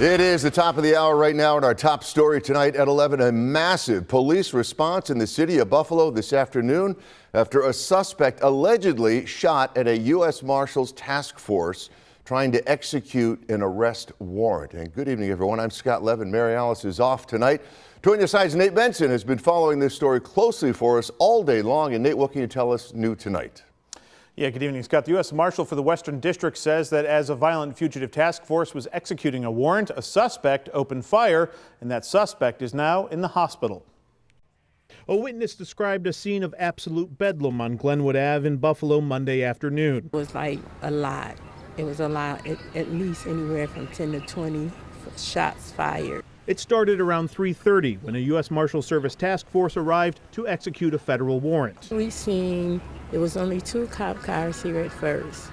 It is the top of the hour right now, and our top story tonight at 11, a massive police response in the city of Buffalo this afternoon after a suspect allegedly shot at a U.S. Marshal's task force trying to execute an arrest warrant. And good evening, everyone. I'm Scott Levin. Mary Alice is off tonight. Joining us side's Nate Benson has been following this story closely for us all day long. And Nate, what can you tell us new tonight? Yeah, good evening, Scott. The U.S. Marshal for the Western District says that as a violent fugitive task force was executing a warrant, a suspect opened fire, and that suspect is now in the hospital. A witness described a scene of absolute bedlam on Glenwood Ave in Buffalo Monday afternoon. It was like a lot. It was a lot, at least anywhere from 10 to 20 shots fired. It started around 3:30 when a U.S. Marshal Service task force arrived to execute a federal warrant. We seen there was only 2 cop cars here at first.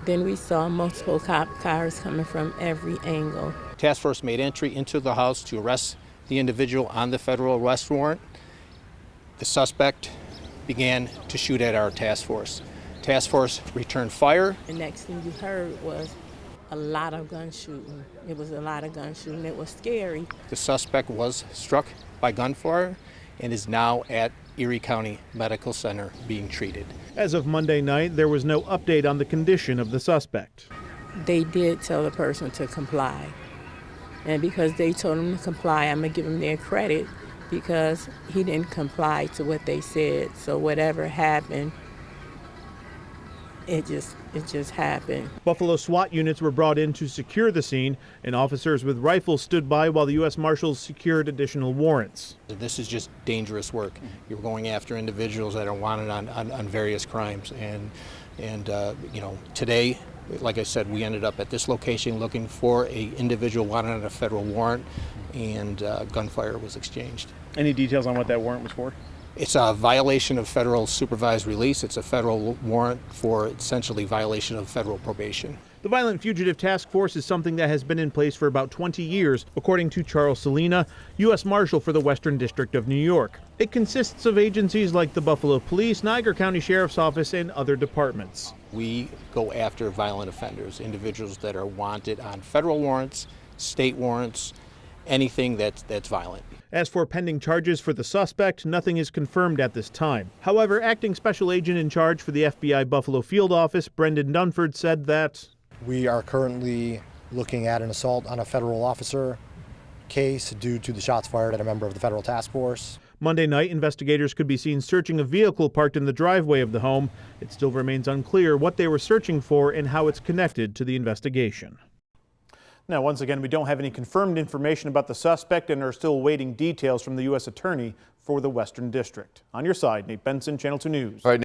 Then we saw multiple cop cars coming from every angle. Task force made entry into the house to arrest the individual on the federal arrest warrant. The suspect began to shoot at our task force. Task force returned fire. The next thing we heard was a lot of gun shooting. It was a lot of gun shooting. It was scary. The suspect was struck by gunfire and is now at Erie County Medical Center being treated. As of Monday night, there was no update on the condition of the suspect. They did tell the person to comply. And because they told him to comply, I'm going to give them their credit because he didn't comply to what they said. So whatever happened, it just happened. Buffalo SWAT units were brought in to secure the scene, and officers with rifles stood by while the U.S. Marshals secured additional warrants. This is just dangerous work. You're going after individuals that are wanted on various crimes. And you know, today, like I said, we ended up at this location looking for an individual wanted on a federal warrant, and gunfire was exchanged. Any details on what that warrant was for? It's a violation of federal supervised release. It's a federal warrant for essentially violation of federal probation. The Violent Fugitive Task Force is something that has been in place for about 20 years, according to Charles Salina, U.S. Marshal for the Western District of New York. It consists of agencies like the Buffalo Police, Niagara County Sheriff's Office, and other departments. We go after violent offenders, individuals that are wanted on federal warrants, state warrants, anything that's violent. As for pending charges for the suspect, nothing is confirmed at this time. However, acting special agent in charge for the FBI Buffalo Field Office, Brendan Dunford, said that we are currently looking at an assault on a federal officer case due to the shots fired at a member of the federal task force. Monday night, investigators could be seen searching a vehicle parked in the driveway of the home. It still remains unclear what they were searching for and how it's connected to the investigation. Now, once again, we don't have any confirmed information about the suspect and are still awaiting details from the U.S. Attorney for the Western District. On your side, Nate Benson, Channel 2 News.